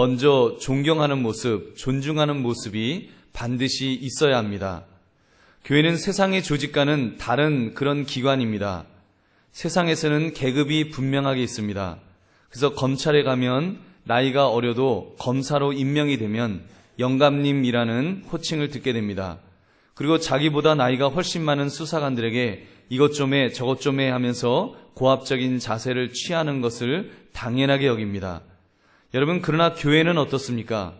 먼저 존경하는 모습, 존중하는 모습이 반드시 있어야 합니다. 교회는 세상의 조직과는 다른 그런 기관입니다. 세상에서는 계급이 분명하게 있습니다. 그래서 검찰에 가면 나이가 어려도 검사로 임명이 되면 영감님이라는 호칭을 듣게 됩니다. 그리고 자기보다 나이가 훨씬 많은 수사관들에게 이것 좀 해 저것 좀 해 하면서 고압적인 자세를 취하는 것을 당연하게 여깁니다. 여러분, 그러나 교회는 어떻습니까?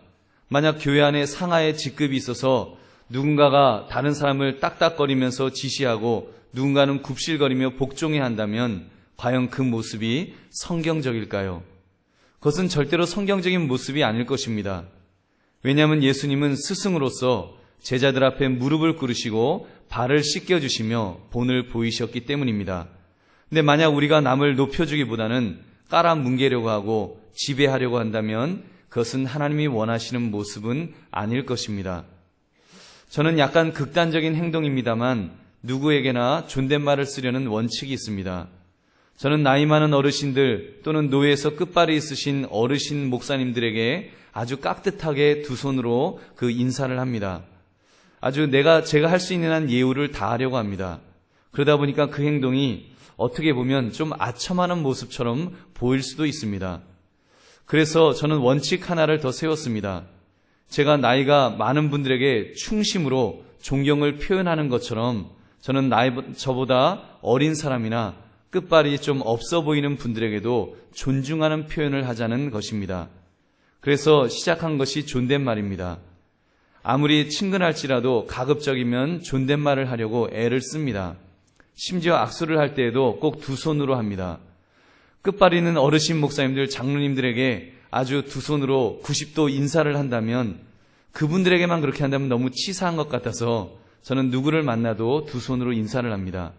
만약 교회 안에 상하의 직급이 있어서 누군가가 다른 사람을 딱딱거리면서 지시하고 누군가는 굽실거리며 복종해야 한다면 과연 그 모습이 성경적일까요? 그것은 절대로 성경적인 모습이 아닐 것입니다. 왜냐하면 예수님은 스승으로서 제자들 앞에 무릎을 꿇으시고 발을 씻겨주시며 본을 보이셨기 때문입니다. 근데 만약 우리가 남을 높여주기보다는 깔아뭉개려고 하고 지배하려고 한다면 그것은 하나님이 원하시는 모습은 아닐 것입니다. 저는 약간 극단적인 행동입니다만 누구에게나 존댓말을 쓰려는 원칙이 있습니다. 저는 나이 많은 어르신들 또는 노예에서 끝발이 있으신 어르신 목사님들에게 아주 깍듯하게 두 손으로 그 인사를 합니다. 아주 제가 할 수 있는 한 예우를 다하려고 합니다. 그러다 보니까 그 행동이 어떻게 보면 좀 아첨하는 모습처럼 보일 수도 있습니다. 그래서 저는 원칙 하나를 더 세웠습니다. 제가 나이가 많은 분들에게 충심으로 존경을 표현하는 것처럼 저는 저보다 어린 사람이나 끝발이 좀 없어 보이는 분들에게도 존중하는 표현을 하자는 것입니다. 그래서 시작한 것이 존댓말입니다. 아무리 친근할지라도 가급적이면 존댓말을 하려고 애를 씁니다. 심지어 악수를 할 때에도 꼭 두 손으로 합니다. 끝발이 있는 어르신 목사님들, 장로님들에게 아주 두 손으로 90도 인사를 한다면 그분들에게만 그렇게 한다면 너무 치사한 것 같아서 저는 누구를 만나도 두 손으로 인사를 합니다.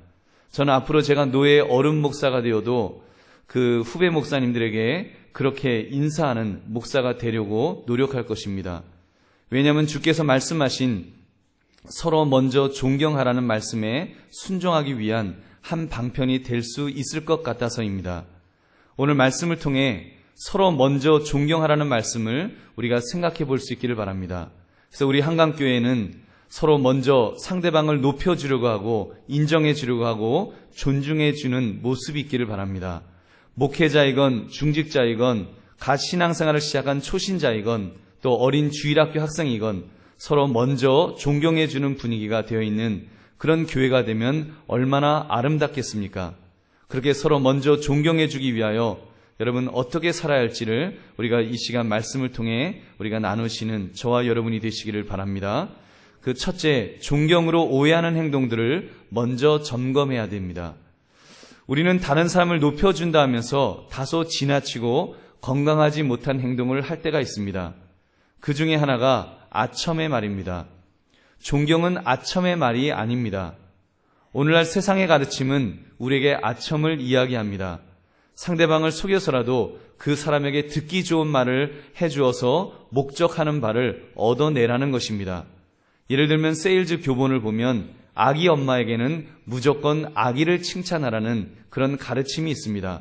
저는 앞으로 제가 노예 어른 목사가 되어도 그 후배 목사님들에게 그렇게 인사하는 목사가 되려고 노력할 것입니다. 왜냐하면 주께서 말씀하신 서로 먼저 존경하라는 말씀에 순종하기 위한 한 방편이 될 수 있을 것 같아서입니다. 오늘 말씀을 통해 서로 먼저 존경하라는 말씀을 우리가 생각해 볼 수 있기를 바랍니다. 그래서 우리 한강교회는 서로 먼저 상대방을 높여주려고 하고 인정해 주려고 하고 존중해 주는 모습이 있기를 바랍니다. 목회자이건 중직자이건 갓 신앙생활을 시작한 초신자이건 또 어린 주일학교 학생이건 서로 먼저 존경해 주는 분위기가 되어 있는 그런 교회가 되면 얼마나 아름답겠습니까? 그렇게 서로 먼저 존경해 주기 위하여 여러분 어떻게 살아야 할지를 우리가 이 시간 말씀을 통해 우리가 나누시는 저와 여러분이 되시기를 바랍니다. 그 첫째, 존경으로 오해하는 행동들을 먼저 점검해야 됩니다. 우리는 다른 사람을 높여준다 하면서 다소 지나치고 건강하지 못한 행동을 할 때가 있습니다. 그 중에 하나가 아첨의 말입니다. 존경은 아첨의 말이 아닙니다. 오늘날 세상의 가르침은 우리에게 아첨을 이야기합니다. 상대방을 속여서라도 그 사람에게 듣기 좋은 말을 해주어서 목적하는 바를 얻어내라는 것입니다. 예를 들면 세일즈 교본을 보면 아기 엄마에게는 무조건 아기를 칭찬하라는 그런 가르침이 있습니다.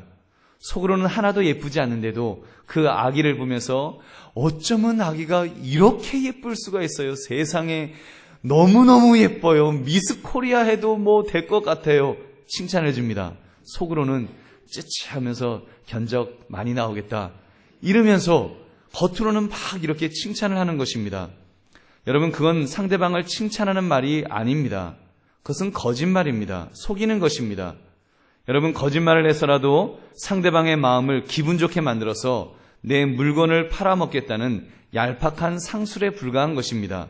속으로는 하나도 예쁘지 않는데도 그 아기를 보면서 어쩌면 아기가 이렇게 예쁠 수가 있어요. 세상에 너무너무 예뻐요. 미스 코리아 해도 뭐 될 것 같아요. 칭찬해 줍니다. 속으로는 찌찌하면서 견적 많이 나오겠다 이러면서 겉으로는 막 이렇게 칭찬을 하는 것입니다. 여러분, 그건 상대방을 칭찬하는 말이 아닙니다. 그것은 거짓말입니다. 속이는 것입니다. 여러분, 거짓말을 해서라도 상대방의 마음을 기분 좋게 만들어서 내 물건을 팔아먹겠다는 얄팍한 상술에 불과한 것입니다.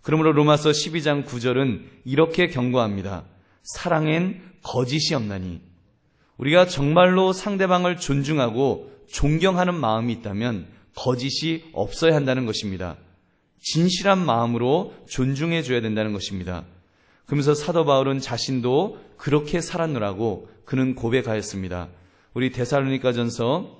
그러므로 로마서 12장 9절은 이렇게 경고합니다. 사랑엔 거짓이 없나니. 우리가 정말로 상대방을 존중하고 존경하는 마음이 있다면 거짓이 없어야 한다는 것입니다. 진실한 마음으로 존중해 줘야 된다는 것입니다. 그러면서 사도 바울은 자신도 그렇게 살았노라고 그는 고백하였습니다. 우리 데살로니가전서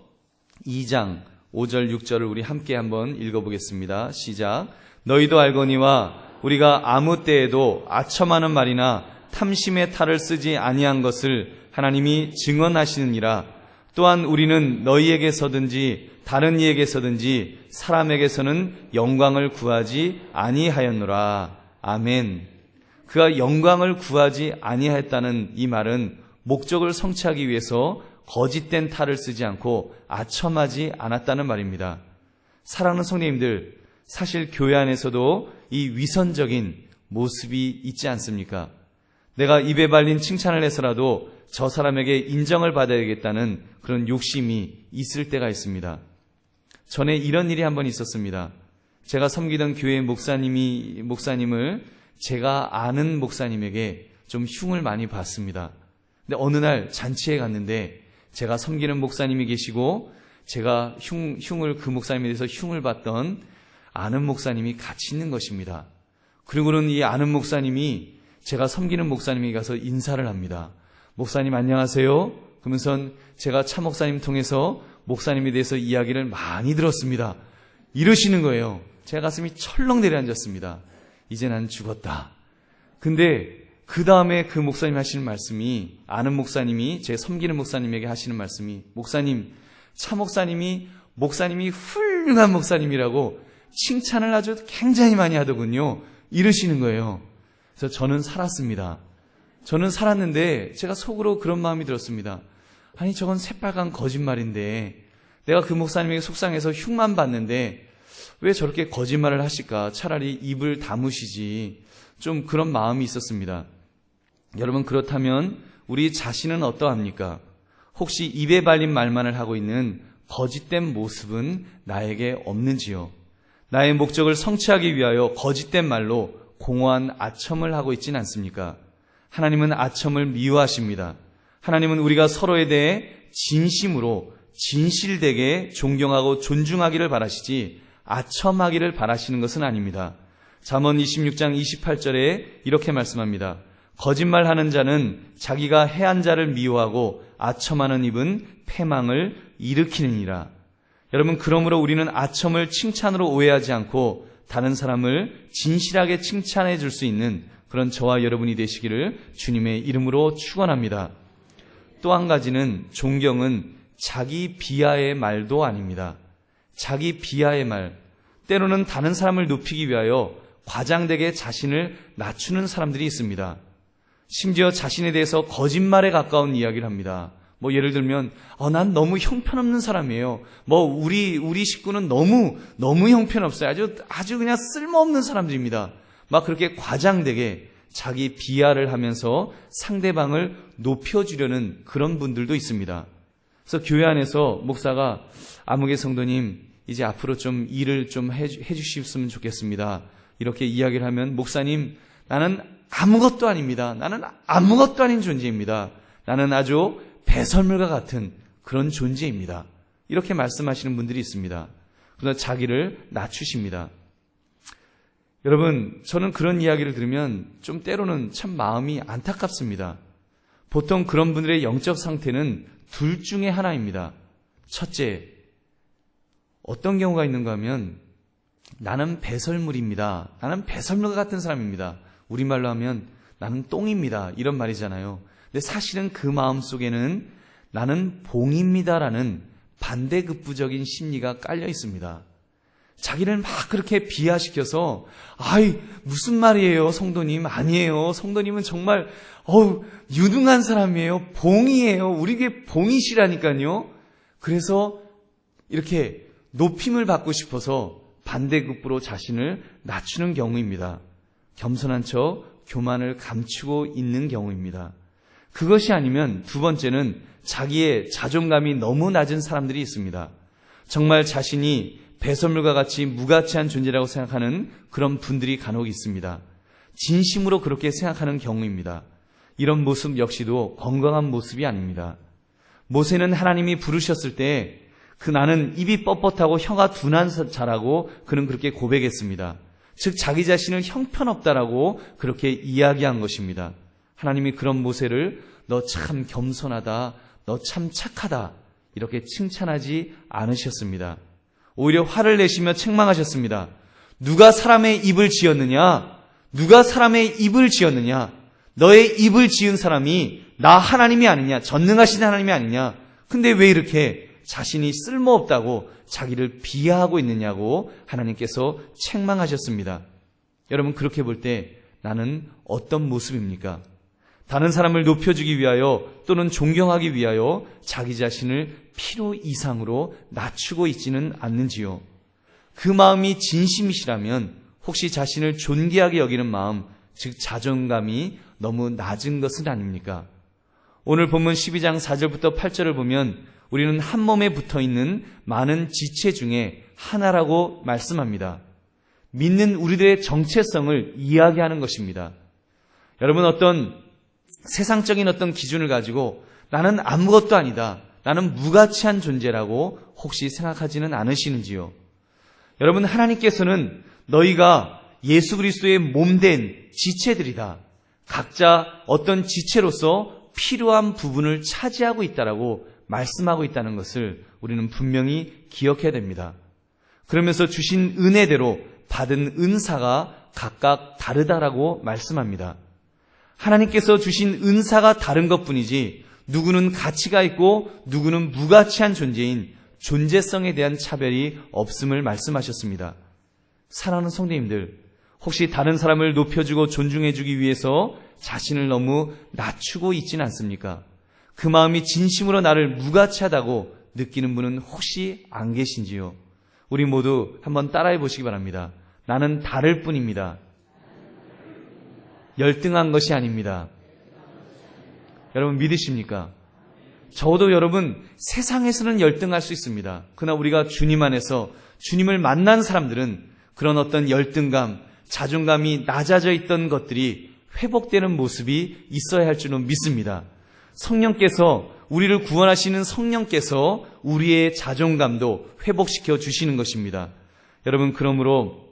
2장 5절 6절을 우리 함께 한번 읽어보겠습니다. 시작. 너희도 알거니와 우리가 아무 때에도 아첨하는 말이나 탐심의 탈을 쓰지 아니한 것을 하나님이 증언하시느니라. 또한 우리는 너희에게서든지 다른 이에게서든지 사람에게서는 영광을 구하지 아니하였노라. 아멘. 그가 영광을 구하지 아니하였다는 이 말은 목적을 성취하기 위해서 거짓된 탈을 쓰지 않고 아첨하지 않았다는 말입니다. 사랑하는 성도님들, 사실 교회 안에서도 이 위선적인 모습이 있지 않습니까? 내가 입에 발린 칭찬을 해서라도 저 사람에게 인정을 받아야겠다는 그런 욕심이 있을 때가 있습니다. 전에 이런 일이 한번 있었습니다. 제가 섬기던 교회 목사님을 제가 아는 목사님에게 좀 흉을 많이 봤습니다. 근데 어느 날 잔치에 갔는데 제가 섬기는 목사님이 계시고 제가 흉을 그 목사님에 대해서 흉을 받던 아는 목사님이 같이 있는 것입니다. 그리고는 이 아는 목사님이 제가 섬기는 목사님에게 가서 인사를 합니다. 목사님 안녕하세요. 그러면서 제가 차 목사님 통해서 목사님에 대해서 이야기를 많이 들었습니다. 이러시는 거예요. 제 가슴이 철렁 내려앉았습니다. 이제 난 죽었다. 근데 그 다음에 그 목사님 하시는 말씀이, 아는 목사님이 제 섬기는 목사님에게 하시는 말씀이, 목사님, 차 목사님이 훌륭한 목사님이라고 칭찬을 아주 굉장히 많이 하더군요. 이러시는 거예요. 그래서 저는 살았습니다. 저는 살았는데 제가 속으로 그런 마음이 들었습니다. 아니 저건 새빨간 거짓말인데 내가 그 목사님에게 속상해서 흉만 받는데 왜 저렇게 거짓말을 하실까? 차라리 입을 다무시지. 좀 그런 마음이 있었습니다. 여러분, 그렇다면 우리 자신은 어떠합니까? 혹시 입에 발린 말만을 하고 있는 거짓된 모습은 나에게 없는지요? 나의 목적을 성취하기 위하여 거짓된 말로 공허한 아첨을 하고 있진 않습니까? 하나님은 아첨을 미워하십니다. 하나님은 우리가 서로에 대해 진심으로 진실되게 존경하고 존중하기를 바라시지 아첨하기를 바라시는 것은 아닙니다. 잠언 26장 28절에 이렇게 말씀합니다. 거짓말하는 자는 자기가 해한 자를 미워하고 아첨하는 입은 패망을 일으키느니라. 여러분, 그러므로 우리는 아첨을 칭찬으로 오해하지 않고 다른 사람을 진실하게 칭찬해 줄 수 있는 그런 저와 여러분이 되시기를 주님의 이름으로 축원합니다. 또 한 가지는 존경은 자기 비하의 말도 아닙니다. 자기 비하의 말. 때로는 다른 사람을 높이기 위하여 과장되게 자신을 낮추는 사람들이 있습니다. 심지어 자신에 대해서 거짓말에 가까운 이야기를 합니다. 예를 들면, 난 너무 형편없는 사람이에요. 우리 식구는 너무 형편없어요. 아주 그냥 쓸모없는 사람들입니다. 막 그렇게 과장되게 자기 비하를 하면서 상대방을 높여주려는 그런 분들도 있습니다. 그래서 교회 안에서 목사가 아무개 성도님, 이제 앞으로 좀 일을 좀 해주셨으면 좋겠습니다. 이렇게 이야기를 하면, 목사님, 나는 아무것도 아닙니다. 나는 아무것도 아닌 존재입니다. 나는 아주 배설물과 같은 그런 존재입니다. 이렇게 말씀하시는 분들이 있습니다. 그러나 자기를 낮추십니다. 여러분, 저는 그런 이야기를 들으면 좀 때로는 참 마음이 안타깝습니다. 보통 그런 분들의 영적 상태는 둘 중에 하나입니다. 첫째, 어떤 경우가 있는가 하면 나는 배설물입니다. 나는 배설물과 같은 사람입니다. 우리말로 하면 나는 똥입니다. 이런 말이잖아요. 근데 사실은 그 마음 속에는 나는 봉입니다라는 반대급부적인 심리가 깔려 있습니다. 자기를 막 그렇게 비하시켜서 무슨 말이에요 성도님. 아니에요. 성도님은 정말 유능한 사람이에요. 봉이에요. 우리에게 봉이시라니까요. 그래서 이렇게 높임을 받고 싶어서 반대급부로 자신을 낮추는 경우입니다. 겸손한 척 교만을 감추고 있는 경우입니다. 그것이 아니면 두 번째는 자기의 자존감이 너무 낮은 사람들이 있습니다. 정말 자신이 배설물과 같이 무가치한 존재라고 생각하는 그런 분들이 간혹 있습니다. 진심으로 그렇게 생각하는 경우입니다. 이런 모습 역시도 건강한 모습이 아닙니다. 모세는 하나님이 부르셨을 때 나는 입이 뻣뻣하고 혀가 둔한 자라고 그는 그렇게 고백했습니다. 즉 자기 자신을 형편없다라고 그렇게 이야기한 것입니다. 하나님이 그런 모세를 너 참 겸손하다, 너 참 착하다 이렇게 칭찬하지 않으셨습니다. 오히려 화를 내시며 책망하셨습니다. 누가 사람의 입을 지었느냐? 누가 사람의 입을 지었느냐? 너의 입을 지은 사람이 나 하나님이 아니냐? 전능하신 하나님이 아니냐? 근데 왜 이렇게 자신이 쓸모없다고 자기를 비하하고 있느냐고 하나님께서 책망하셨습니다. 여러분, 그렇게 볼 때 나는 어떤 모습입니까? 다른 사람을 높여주기 위하여 또는 존경하기 위하여 자기 자신을 필요 이상으로 낮추고 있지는 않는지요? 그 마음이 진심이시라면 혹시 자신을 존귀하게 여기는 마음, 즉 자존감이 너무 낮은 것은 아닙니까? 오늘 본문 12장 4절부터 8절을 보면 우리는 한 몸에 붙어있는 많은 지체 중에 하나라고 말씀합니다. 믿는 우리들의 정체성을 이야기하는 것입니다. 여러분, 어떤 세상적인 어떤 기준을 가지고 나는 아무것도 아니다, 나는 무가치한 존재라고 혹시 생각하지는 않으시는지요? 여러분, 하나님께서는 너희가 예수 그리스도의 몸된 지체들이다, 각자 어떤 지체로서 필요한 부분을 차지하고 있다라고 말씀하고 있다는 것을 우리는 분명히 기억해야 됩니다. 그러면서 주신 은혜대로 받은 은사가 각각 다르다라고 말씀합니다. 하나님께서 주신 은사가 다른 것뿐이지 누구는 가치가 있고 누구는 무가치한 존재인 존재성에 대한 차별이 없음을 말씀하셨습니다. 사랑하는 성도님들, 혹시 다른 사람을 높여주고 존중해주기 위해서 자신을 너무 낮추고 있지는 않습니까? 그 마음이 진심으로 나를 무가치하다고 느끼는 분은 혹시 안 계신지요? 우리 모두 한번 따라해 보시기 바랍니다. 나는 다를 뿐입니다. 열등한 것이 아닙니다. 여러분, 믿으십니까? 저도 여러분, 세상에서는 열등할 수 있습니다. 그러나 우리가 주님 안에서 주님을 만난 사람들은 그런 어떤 열등감, 자존감이 낮아져 있던 것들이 회복되는 모습이 있어야 할 줄은 믿습니다. 성령께서, 우리를 구원하시는 성령께서 우리의 자존감도 회복시켜 주시는 것입니다. 여러분, 그러므로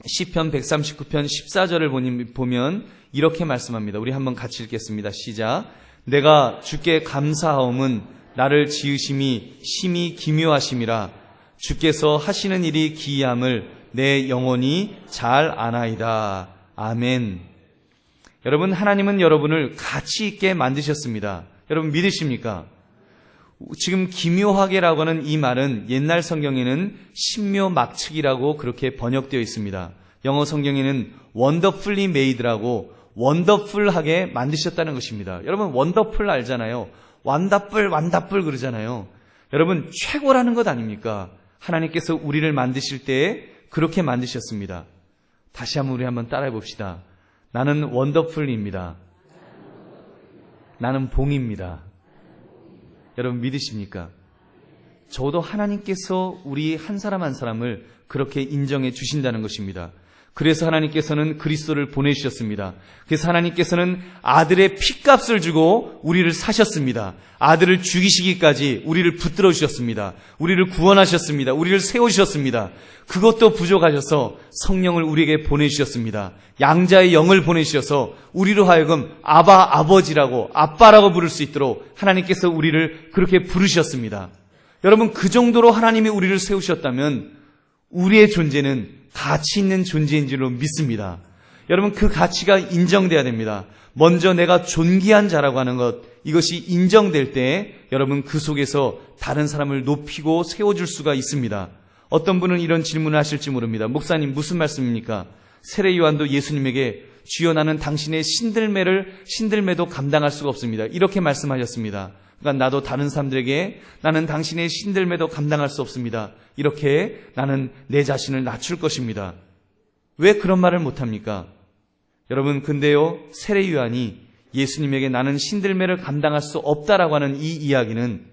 시편 139편 14절을 보면 이렇게 말씀합니다. 우리 한번 같이 읽겠습니다. 시작. 내가 주께 감사하옴은 나를 지으심이 심히 기묘하심이라. 주께서 하시는 일이 기이함을 내 영혼이 잘 아나이다. 아멘. 여러분, 하나님은 여러분을 가치 있게 만드셨습니다. 여러분, 믿으십니까? 지금 기묘하게라고 하는 이 말은 옛날 성경에는 신묘막측이라고 그렇게 번역되어 있습니다. 영어 성경에는 wonderfully made라고 원더풀하게 만드셨다는 것입니다. 여러분, 원더풀 알잖아요. 완다뿔 그러잖아요. 여러분, 최고라는 것 아닙니까? 하나님께서 우리를 만드실 때 그렇게 만드셨습니다. 다시 한번 우리 한번 따라해 봅시다. 나는 원더풀입니다. 나는 봉입니다. 여러분, 믿으십니까? 저도 하나님께서 우리 한 사람 한 사람을 그렇게 인정해 주신다는 것입니다. 그래서 하나님께서는 그리스도를 보내주셨습니다. 그래서 하나님께서는 아들의 핏값을 주고 우리를 사셨습니다. 아들을 죽이시기까지 우리를 붙들어 주셨습니다. 우리를 구원하셨습니다. 우리를 세우셨습니다. 그것도 부족하셔서 성령을 우리에게 보내주셨습니다. 양자의 영을 보내주셔서 우리로 하여금 아바, 아버지라고, 아빠라고 부를 수 있도록 하나님께서 우리를 그렇게 부르셨습니다. 여러분, 그 정도로 하나님이 우리를 세우셨다면 우리의 존재는 가치 있는 존재인 줄로 믿습니다. 여러분, 그 가치가 인정돼야 됩니다. 먼저 내가 존귀한 자라고 하는 것, 이것이 인정될 때 여러분, 그 속에서 다른 사람을 높이고 세워줄 수가 있습니다. 어떤 분은 이런 질문을 하실지 모릅니다. 목사님, 무슨 말씀입니까? 세례 요한도 예수님에게 주여, 나는 당신의 신들매도 감당할 수가 없습니다, 이렇게 말씀하셨습니다. 그러니까 나도 다른 사람들에게 나는 당신의 신들매도 감당할 수 없습니다, 이렇게 나는 내 자신을 낮출 것입니다. 왜 그런 말을 못합니까? 여러분, 근데요, 세례 요한이 예수님에게 나는 신들매를 감당할 수 없다라고 하는 이 이야기는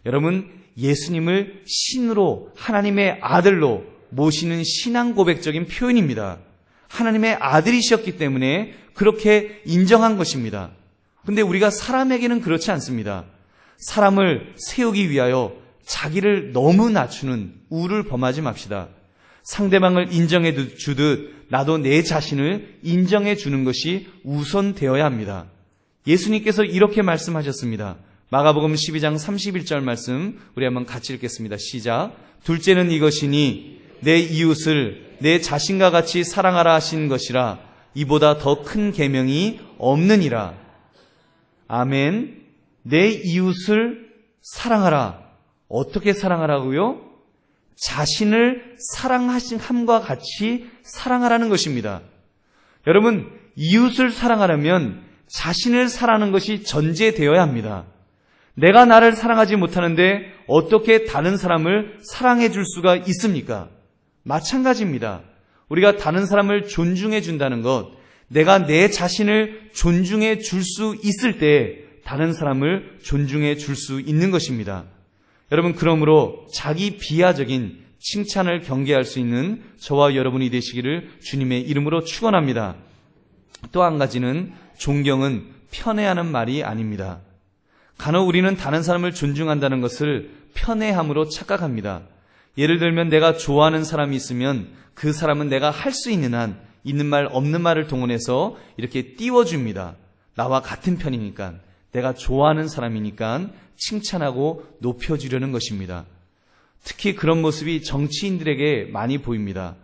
여러분, 예수님을 신으로, 하나님의 아들로 모시는 신앙 고백적인 표현입니다. 하나님의 아들이셨기 때문에 그렇게 인정한 것입니다. 근데 우리가 사람에게는 그렇지 않습니다. 사람을 세우기 위하여 자기를 너무 낮추는 우를 범하지 맙시다. 상대방을 인정해 주듯 나도 내 자신을 인정해 주는 것이 우선되어야 합니다. 예수님께서 이렇게 말씀하셨습니다. 마가복음 12장 31절 말씀 우리 한번 같이 읽겠습니다. 시작. 둘째는 이것이니 내 이웃을 내 자신과 같이 사랑하라 하신 것이라. 이보다 더 큰 계명이 없느니라. 아멘. 내 이웃을 사랑하라. 어떻게 사랑하라고요? 자신을 사랑하심과 같이 사랑하라는 것입니다. 여러분, 이웃을 사랑하려면 자신을 사랑하는 것이 전제되어야 합니다. 내가 나를 사랑하지 못하는데 어떻게 다른 사람을 사랑해 줄 수가 있습니까? 마찬가지입니다. 우리가 다른 사람을 존중해 준다는 것, 내가 내 자신을 존중해 줄 수 있을 때 다른 사람을 존중해 줄 수 있는 것입니다. 여러분, 그러므로 자기 비하적인 칭찬을 경계할 수 있는 저와 여러분이 되시기를 주님의 이름으로 축원합니다. 또 한 가지는 존경은 편애하는 말이 아닙니다. 간혹 우리는 다른 사람을 존중한다는 것을 편애함으로 착각합니다. 예를 들면 내가 좋아하는 사람이 있으면 그 사람은 내가 할 수 있는 한 있는 말 없는 말을 동원해서 이렇게 띄워줍니다. 나와 같은 편이니까, 내가 좋아하는 사람이니까 칭찬하고 높여주려는 것입니다. 특히 그런 모습이 정치인들에게 많이 보입니다.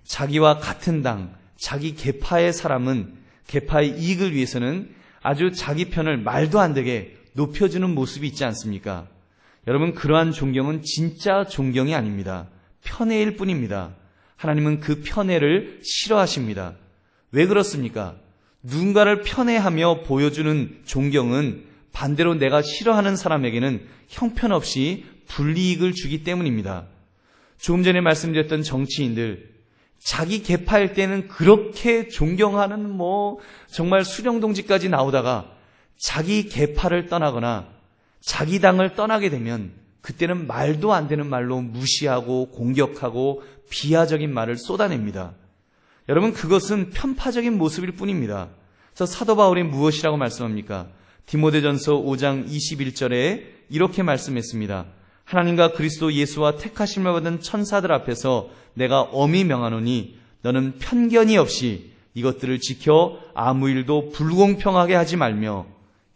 자기와 같은 당, 자기 계파의 사람은 계파의 이익을 위해서는 아주 자기 편을 말도 안 되게 높여주는 모습이 있지 않습니까? 여러분, 그러한 존경은 진짜 존경이 아닙니다. 편애일 뿐입니다. 하나님은 그 편애를 싫어하십니다. 왜 그렇습니까? 누군가를 편애하며 보여주는 존경은 반대로 내가 싫어하는 사람에게는 형편없이 불이익을 주기 때문입니다. 조금 전에 말씀드렸던 정치인들, 자기 계파일 때는 그렇게 존경하는 정말 수령동지까지 나오다가 자기 계파를 떠나거나 자기 당을 떠나게 되면 그때는 말도 안 되는 말로 무시하고 공격하고 비하적인 말을 쏟아냅니다. 여러분, 그것은 편파적인 모습일 뿐입니다. 그래서 사도 바울이 무엇이라고 말씀합니까? 디모데전서 5장 21절에 이렇게 말씀했습니다. 하나님과 그리스도 예수와 택하심을 받은 천사들 앞에서 내가 엄히 명하노니 너는 편견이 없이 이것들을 지켜 아무 일도 불공평하게 하지 말며,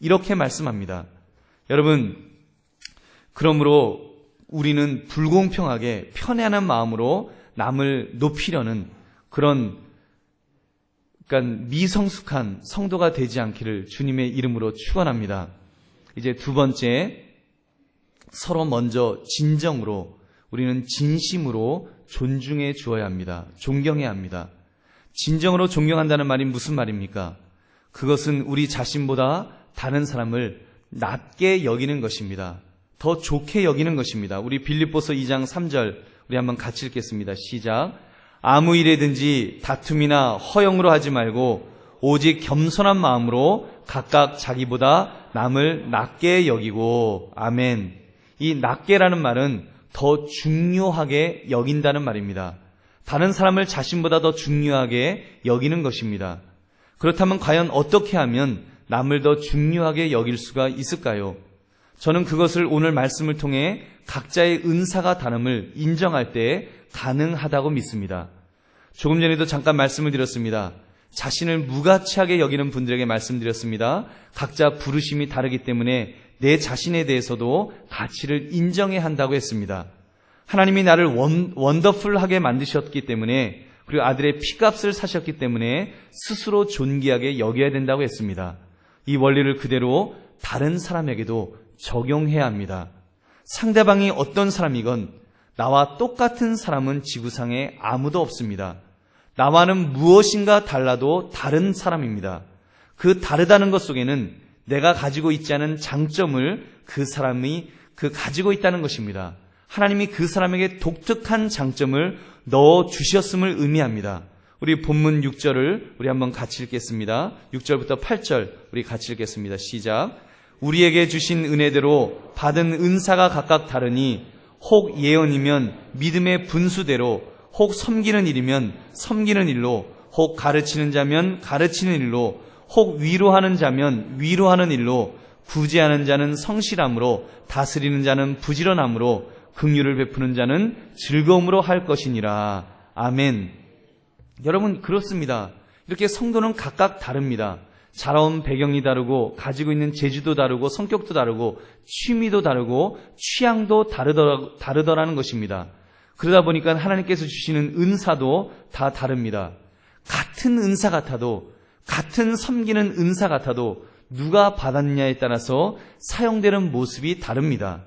이렇게 말씀합니다. 여러분, 그러므로 우리는 불공평하게 편애하는 마음으로 남을 높이려는 그런 미성숙한 성도가 되지 않기를 주님의 이름으로 축원합니다. 이제 두 번째, 서로 먼저 진정으로, 우리는 진심으로 존중해 주어야 합니다. 존경해야 합니다. 진정으로 존경한다는 말이 무슨 말입니까? 그것은 우리 자신보다 다른 사람을 낮게 여기는 것입니다. 더 좋게 여기는 것입니다. 우리 빌립보서 2장 3절 우리 한번 같이 읽겠습니다. 시작. 아무 일에든지 다툼이나 허영으로 하지 말고 오직 겸손한 마음으로 각각 자기보다 남을 낮게 여기고. 아멘. 이 낮게라는 말은 더 중요하게 여긴다는 말입니다. 다른 사람을 자신보다 더 중요하게 여기는 것입니다. 그렇다면 과연 어떻게 하면 남을 더 중요하게 여길 수가 있을까요? 저는 그것을 오늘 말씀을 통해 각자의 은사가 다름을 인정할 때 가능하다고 믿습니다. 조금 전에도 잠깐 말씀을 드렸습니다. 자신을 무가치하게 여기는 분들에게 말씀드렸습니다. 각자 부르심이 다르기 때문에 내 자신에 대해서도 가치를 인정해야 한다고 했습니다. 하나님이 나를 원더풀하게 만드셨기 때문에, 그리고 아들의 피값을 사셨기 때문에 스스로 존귀하게 여겨야 된다고 했습니다. 이 원리를 그대로 다른 사람에게도 적용해야 합니다. 상대방이 어떤 사람이건 나와 똑같은 사람은 지구상에 아무도 없습니다. 나와는 무엇인가 달라도 다른 사람입니다. 그 다르다는 것 속에는 내가 가지고 있지 않은 장점을 그 사람이 가지고 있다는 것입니다. 하나님이 그 사람에게 독특한 장점을 넣어주셨음을 의미합니다. 우리 본문 6절을 우리 한번 같이 읽겠습니다. 6절부터 8절 우리 같이 읽겠습니다. 시작. 우리에게 주신 은혜대로 받은 은사가 각각 다르니 혹 예언이면 믿음의 분수대로, 혹 섬기는 일이면 섬기는 일로, 혹 가르치는 자면 가르치는 일로, 혹 위로하는 자면 위로하는 일로, 구제하는 자는 성실함으로, 다스리는 자는 부지런함으로, 긍휼을 베푸는 자는 즐거움으로 할 것이니라. 아멘. 여러분, 그렇습니다. 이렇게 성도는 각각 다릅니다. 자라온 배경이 다르고, 가지고 있는 재주도 다르고, 성격도 다르고, 취미도 다르고, 취향도 다르더라는 것입니다. 그러다 보니까 하나님께서 주시는 은사도 다 다릅니다. 같은 은사 같아도, 같은 섬기는 은사 같아도 누가 받았느냐에 따라서 사용되는 모습이 다릅니다.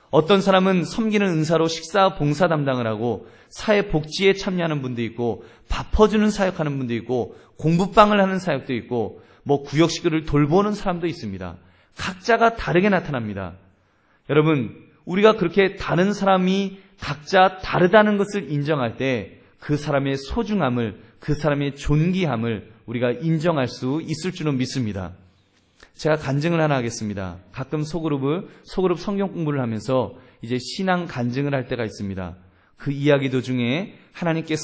어떤 사람은 섬기는 은사로 식사 봉사 담당을 하고 사회 복지에 참여하는 분도 있고 밥 퍼주는 사역하는 분도 있고 공부방을 하는 사역도 있고 구역식구를 돌보는 사람도 있습니다. 각자가 다르게 나타납니다. 여러분, 우리가 그렇게 다른 사람이 각자 다르다는 것을 인정할 때 그 사람의 소중함을, 그 사람의 존귀함을 우리가 인정할 수 있을 줄은 믿습니다. 제가 간증을 하나 하겠습니다. 가끔 소그룹 성경 공부를 하면서 이제 신앙 간증을 할 때가 있습니다. 그 이야기 도중에 하나님께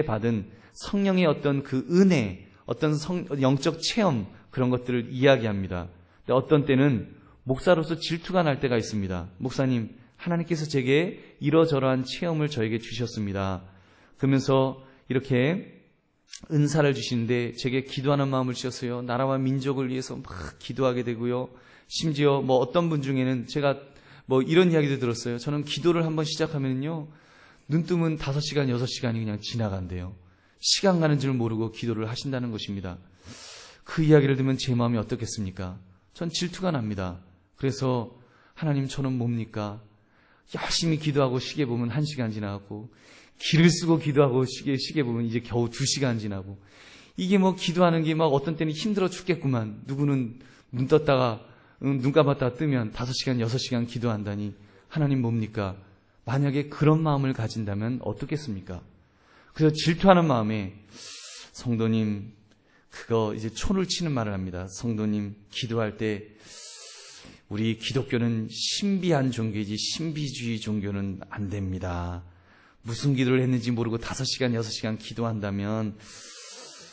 받은 성령의 어떤 그 은혜, 어떤 영적 체험, 그런 것들을 이야기합니다. 근데 어떤 때는 목사로서 질투가 날 때가 있습니다. 목사님, 하나님께서 제게 이러저러한 체험을 저에게 주셨습니다. 그러면서 이렇게 은사를 주시는데 제게 기도하는 마음을 주셨어요. 나라와 민족을 위해서 막 기도하게 되고요. 심지어 어떤 분 중에는 제가 이런 이야기도 들었어요. 저는 기도를 한번 시작하면요, 눈 뜨면 5시간, 6시간이 그냥 지나간대요. 시간 가는 줄 모르고 기도를 하신다는 것입니다. 그 이야기를 들으면 제 마음이 어떻겠습니까? 전 질투가 납니다. 그래서 하나님, 저는 뭡니까? 열심히 기도하고 시계 보면 1시간 지나고, 길을 쓰고 기도하고 시계 보면 이제 겨우 2시간 지나고, 이게 기도하는 게 어떤 때는 힘들어 죽겠구만. 누구는 눈 떴다가 눈 감았다가 뜨면 5시간, 6시간 기도한다니. 하나님 뭡니까? 만약에 그런 마음을 가진다면 어떻겠습니까? 그래서 질투하는 마음에 성도님, 그거 이제 촌을 치는 말을 합니다. 성도님, 기도할 때 우리 기독교는 신비한 종교이지 신비주의 종교는 안 됩니다. 무슨 기도를 했는지 모르고 5시간, 6시간 기도한다면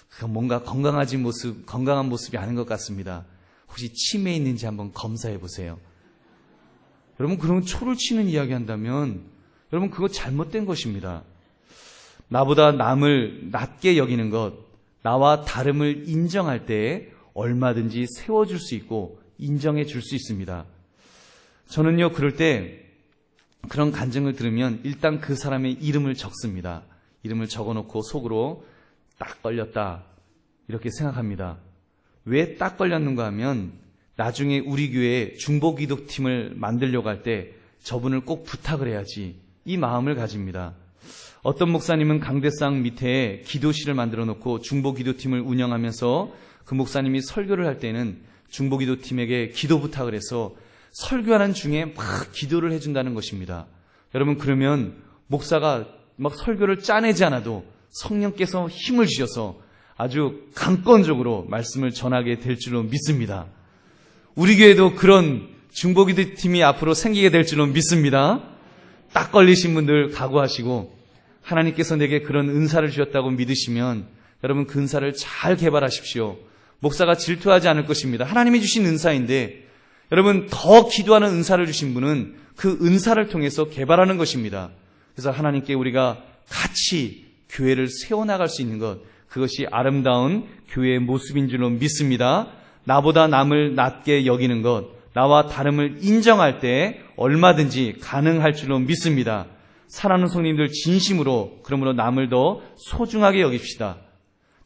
그건 뭔가 건강한 모습이 아닌 것 같습니다. 혹시 치매 있는지 한번 검사해 보세요. 여러분, 그런 초를 치는 이야기 한다면 여러분, 그거 잘못된 것입니다. 나보다 남을 낮게 여기는 것, 나와 다름을 인정할 때 얼마든지 세워줄 수 있고 인정해 줄 수 있습니다. 저는요, 그럴 때 그런 간증을 들으면 일단 그 사람의 이름을 적습니다. 이름을 적어놓고 속으로 딱 걸렸다, 이렇게 생각합니다. 왜 딱 걸렸는가 하면 나중에 우리 교회에 중보기도팀을 만들려고 할 때 저분을 꼭 부탁을 해야지, 이 마음을 가집니다. 어떤 목사님은 강대상 밑에 기도실을 만들어 놓고 중보기도팀을 운영하면서 그 목사님이 설교를 할 때는 중보기도팀에게 기도 부탁을 해서 설교하는 중에 막 기도를 해준다는 것입니다. 여러분, 그러면 목사가 설교를 짜내지 않아도 성령께서 힘을 주셔서 아주 강권적으로 말씀을 전하게 될 줄로 믿습니다. 우리 교회도 그런 중보기도팀이 앞으로 생기게 될 줄로 믿습니다. 딱 걸리신 분들 각오하시고 하나님께서 내게 그런 은사를 주셨다고 믿으시면 여러분, 그 은사를 잘 개발하십시오. 목사가 질투하지 않을 것입니다. 하나님이 주신 은사인데 여러분, 더 기도하는 은사를 주신 분은 그 은사를 통해서 개발하는 것입니다. 그래서 하나님께 우리가 같이 교회를 세워나갈 수 있는 것, 그것이 아름다운 교회의 모습인 줄로 믿습니다. 나보다 남을 낮게 여기는 것, 나와 다름을 인정할 때 얼마든지 가능할 줄로 믿습니다. 사랑하는 성님들, 진심으로 그러므로 남을 더 소중하게 여깁시다.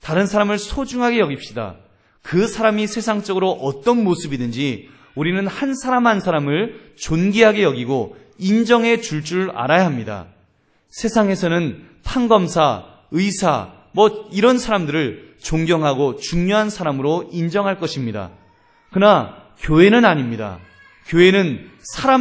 다른 사람을 소중하게 여깁시다. 그 사람이 세상적으로 어떤 모습이든지 우리는 한 사람 한 사람을 존귀하게 여기고 인정해 줄 알아야 합니다. 세상에서는 판검사, 의사, 이런 사람들을 존경하고 중요한 사람으로 인정할 것입니다. 그러나 교회는 아닙니다. 교회는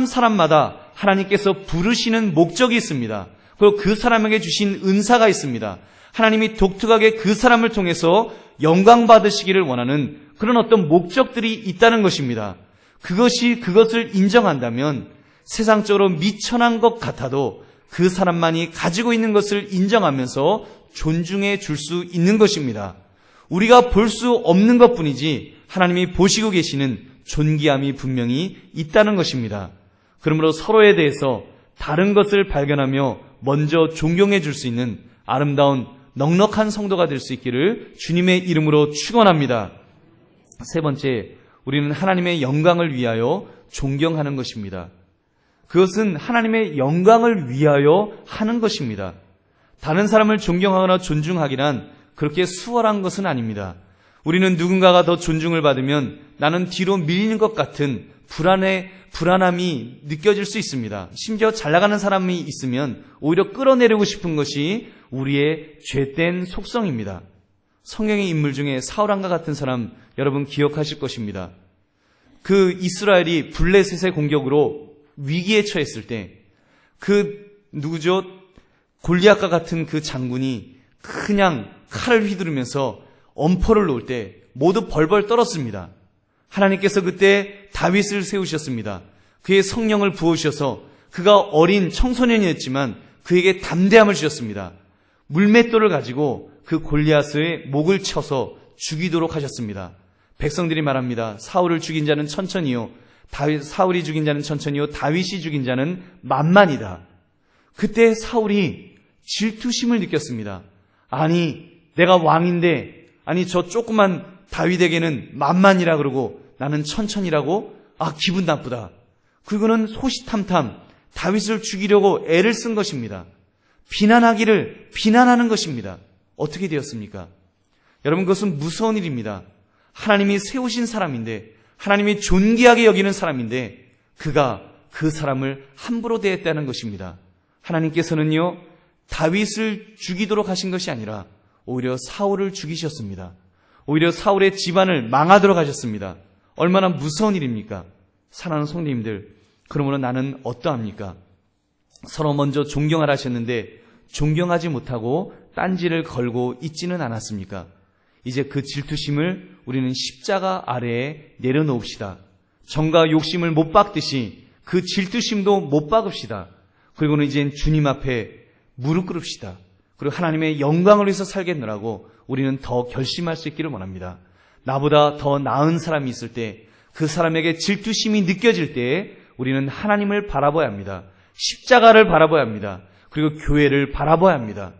사람마다 하나님께서 부르시는 목적이 있습니다. 그리고 그 사람에게 주신 은사가 있습니다. 하나님이 독특하게 그 사람을 통해서 영광 받으시기를 원하는 그런 어떤 목적들이 있다는 것입니다. 그것을 인정한다면 세상적으로 미천한 것 같아도 그 사람만이 가지고 있는 것을 인정하면서 존중해 줄 수 있는 것입니다. 우리가 볼 수 없는 것뿐이지 하나님이 보시고 계시는 존귀함이 분명히 있다는 것입니다. 그러므로 서로에 대해서 다른 것을 발견하며 먼저 존경해 줄 수 있는 아름다운 넉넉한 성도가 될 수 있기를 주님의 이름으로 축원합니다. 세 번째, 우리는 하나님의 영광을 위하여 존경하는 것입니다. 그것은 하나님의 영광을 위하여 하는 것입니다. 다른 사람을 존경하거나 존중하기란 그렇게 수월한 것은 아닙니다. 우리는 누군가가 더 존중을 받으면 나는 뒤로 밀리는 것 같은 불안함이 느껴질 수 있습니다. 심지어 잘 나가는 사람이 있으면 오히려 끌어내리고 싶은 것이 우리의 죄된 속성입니다. 성경의 인물 중에 사울왕과 같은 사람 여러분 기억하실 것입니다. 그 이스라엘이 블레셋의 공격으로 위기에 처했을 때 골리앗과 같은 그 장군이 그냥 칼을 휘두르면서 엄포를 놓을 때 모두 벌벌 떨었습니다. 하나님께서 그때 다윗을 세우셨습니다. 그의 성령을 부어주셔서 그가 어린 청소년이었지만 그에게 담대함을 주셨습니다. 물맷돌을 가지고 그 골리앗의 목을 쳐서 죽이도록 하셨습니다. 백성들이 말합니다. 사울을 죽인 자는 천천히요, 사울이 죽인 자는 천천히요, 다윗이 죽인 자는 만만이다. 그때 사울이 질투심을 느꼈습니다. 아니, 내가 왕인데, 아니 저 조그만 다윗에게는 만만이라 그러고 나는 천천히라고? 기분 나쁘다. 그리고는 호시탐탐 다윗을 죽이려고 애를 쓴 것입니다. 비난하는 것입니다. 어떻게 되었습니까? 여러분, 그것은 무서운 일입니다. 하나님이 세우신 사람인데, 하나님이 존귀하게 여기는 사람인데 그가 그 사람을 함부로 대했다는 것입니다. 하나님께서는요, 다윗을 죽이도록 하신 것이 아니라 오히려 사울을 죽이셨습니다. 오히려 사울의 집안을 망하도록 하셨습니다. 얼마나 무서운 일입니까? 사랑하는 성도님들, 그러므로 나는 어떠합니까? 서로 먼저 존경하라 하셨는데 존경하지 못하고 딴지를 걸고 있지는 않았습니까? 이제 그 질투심을 우리는 십자가 아래에 내려놓읍시다. 정과 욕심을 못 박듯이 그 질투심도 못 박읍시다. 그리고는 이젠 주님 앞에 무릎 꿇읍시다. 그리고 하나님의 영광을 위해서 살겠노라고 우리는 더 결심할 수 있기를 원합니다. 나보다 더 나은 사람이 있을 때, 그 사람에게 질투심이 느껴질 때에 우리는 하나님을 바라봐야 합니다. 십자가를 바라봐야 합니다. 그리고 교회를 바라봐야 합니다.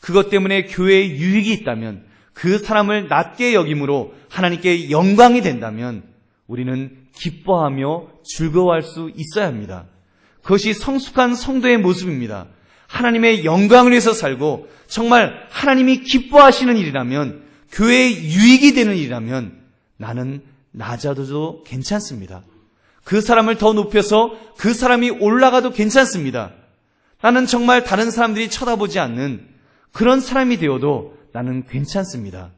그것 때문에 교회에 유익이 있다면, 그 사람을 낮게 여김으로 하나님께 영광이 된다면 우리는 기뻐하며 즐거워할 수 있어야 합니다. 그것이 성숙한 성도의 모습입니다. 하나님의 영광을 위해서 살고 정말 하나님이 기뻐하시는 일이라면, 교회에 유익이 되는 일이라면 나는 낮아도 괜찮습니다. 그 사람을 더 높여서 그 사람이 올라가도 괜찮습니다. 나는 정말 다른 사람들이 쳐다보지 않는 그런 사람이 되어도 나는 괜찮습니다.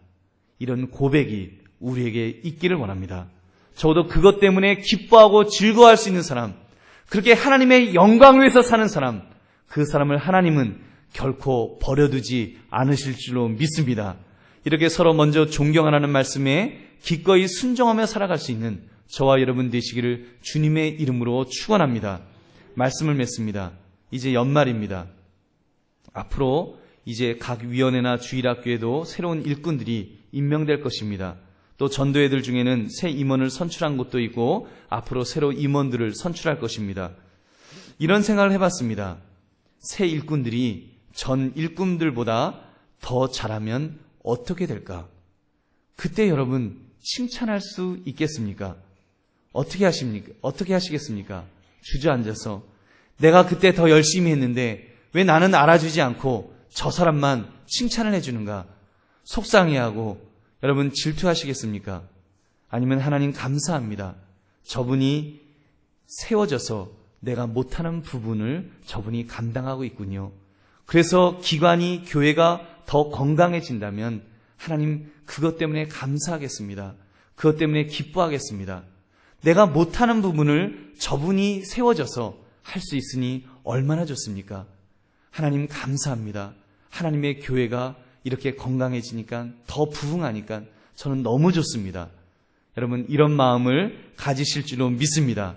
이런 고백이 우리에게 있기를 원합니다. 적어도 그것 때문에 기뻐하고 즐거워할 수 있는 사람, 그렇게 하나님의 영광을 위해서 사는 사람, 그 사람을 하나님은 결코 버려두지 않으실 줄로 믿습니다. 이렇게 서로 먼저 존경하라는 말씀에 기꺼이 순종하며 살아갈 수 있는 저와 여러분 되시기를 주님의 이름으로 축원합니다. 말씀을 맺습니다. 이제 연말입니다. 앞으로 이제 각 위원회나 주일학교에도 새로운 일꾼들이 임명될 것입니다. 또 전도회들 중에는 새 임원을 선출한 곳도 있고 앞으로 새로 임원들을 선출할 것입니다. 이런 생각을 해봤습니다. 새 일꾼들이 전 일꾼들보다 더 잘하면 어떻게 될까? 그때 여러분 칭찬할 수 있겠습니까? 어떻게 하시겠습니까? 주저앉아서 내가 그때 더 열심히 했는데 왜 나는 알아주지 않고 저 사람만 칭찬을 해주는가? 속상해하고 여러분 질투하시겠습니까? 아니면 하나님 감사합니다. 저분이 세워져서 내가 못하는 부분을 저분이 감당하고 있군요. 그래서 기관이, 교회가 더 건강해진다면 하나님 그것 때문에 감사하겠습니다. 그것 때문에 기뻐하겠습니다. 내가 못하는 부분을 저분이 세워져서 할 수 있으니 얼마나 좋습니까? 하나님 감사합니다. 하나님의 교회가 이렇게 건강해지니까, 더 부흥하니까 저는 너무 좋습니다. 여러분, 이런 마음을 가지실 줄로 믿습니다.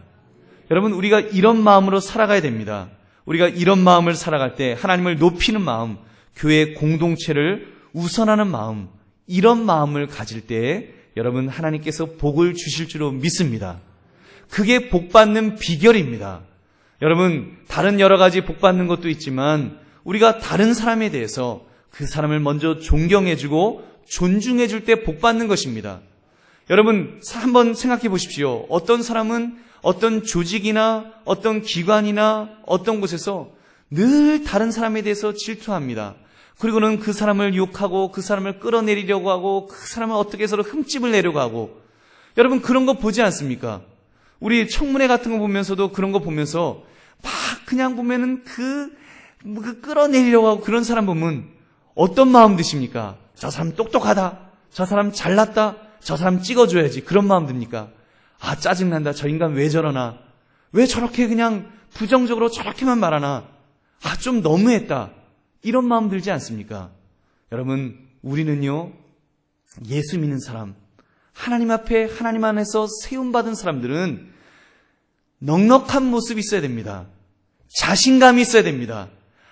여러분, 우리가 이런 마음으로 살아가야 됩니다. 우리가 이런 마음을 살아갈 때 하나님을 높이는 마음, 교회 공동체를 우선하는 마음, 이런 마음을 가질 때 여러분 하나님께서 복을 주실 줄로 믿습니다. 그게 복받는 비결입니다. 여러분, 다른 여러 가지 복받는 것도 있지만 우리가 다른 사람에 대해서 그 사람을 먼저 존경해주고 존중해줄 때 복받는 것입니다. 여러분, 한번 생각해 보십시오. 어떤 사람은 어떤 조직이나 어떤 기관이나 어떤 곳에서 늘 다른 사람에 대해서 질투합니다. 그리고는 그 사람을 욕하고 그 사람을 끌어내리려고 하고 그 사람을 어떻게 해서 흠집을 내려고 하고, 여러분 그런 거 보지 않습니까? 우리 청문회 같은 거 보면서도 그런 거 보면서 막 그냥 보면은 그 끌어내리려고 하고 그런 사람 보면 어떤 마음 드십니까? 저 사람 똑똑하다, 저 사람 잘났다, 저 사람 찍어줘야지, 그런 마음 듭니까? 아, 짜증난다, 저 인간 왜 저러나, 왜 저렇게 그냥 부정적으로 저렇게만 말하나, 아, 좀 너무했다, 이런 마음 들지 않습니까? 여러분, 우리는요, 예수 믿는 사람, 하나님 앞에 하나님 안에서 세움받은 사람들은 넉넉한 모습이 있어야 됩니다. 자신감이 있어야 됩니다.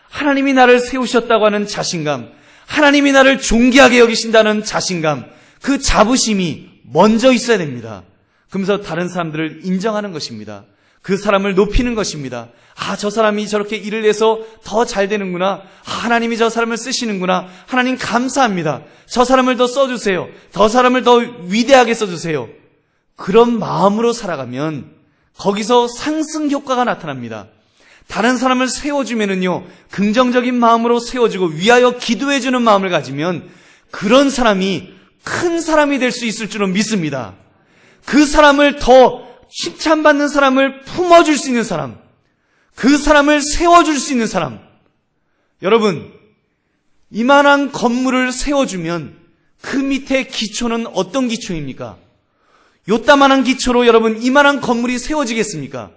하나님이 나를 세우셨다고 하는 자신감, 하나님이 나를 존귀하게 여기신다는 자신감, 그 자부심이 먼저 있어야 됩니다. 그러면서 다른 사람들을 인정하는 것입니다. 그 사람을 높이는 것입니다. 아, 저 사람이 저렇게 일을 해서 더 잘 되는구나. 아, 하나님이 저 사람을 쓰시는구나. 하나님 감사합니다. 저 사람을 더 써주세요. 저 사람을 더 위대하게 써주세요. 그런 마음으로 살아가면 거기서 상승 효과가 나타납니다. 다른 사람을 세워주면은요, 긍정적인 마음으로 세워주고 위하여 기도해주는 마음을 가지면 그런 사람이 큰 사람이 될 수 있을 줄은 믿습니다. 그 사람을 더 칭찬받는 사람을 품어줄 수 있는 사람, 그 사람을 세워줄 수 있는 사람. 여러분, 이만한 건물을 세워주면 그 밑에 기초는 어떤 기초입니까? 요따만한 기초로 여러분 이만한 건물이 세워지겠습니까?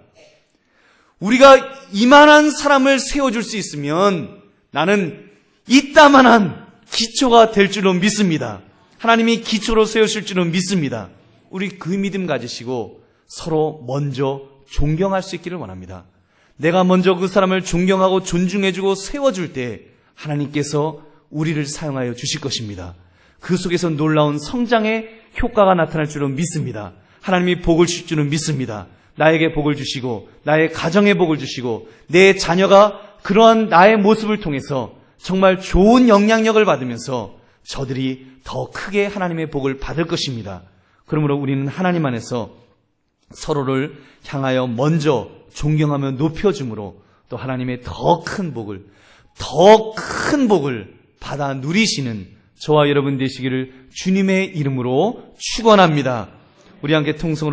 우리가 이만한 사람을 세워줄 수 있으면 나는 이따만한 기초가 될 줄로 믿습니다. 하나님이 기초로 세우실 줄은 믿습니다. 우리 그 믿음 가지시고 서로 먼저 존경할 수 있기를 원합니다. 내가 먼저 그 사람을 존경하고 존중해주고 세워줄 때 하나님께서 우리를 사용하여 주실 것입니다. 그 속에서 놀라운 성장의 효과가 나타날 줄은 믿습니다. 하나님이 복을 주실 줄은 믿습니다. 나에게 복을 주시고 나의 가정에 복을 주시고 내 자녀가 그러한 나의 모습을 통해서 정말 좋은 영향력을 받으면서 저들이 더 크게 하나님의 복을 받을 것입니다. 그러므로 우리는 하나님 안에서 서로를 향하여 먼저 존경하며 높여줌으로 또 하나님의 더 큰 복을 받아 누리시는 저와 여러분 되시기를 주님의 이름으로 축원합니다. 우리 함께 통성으로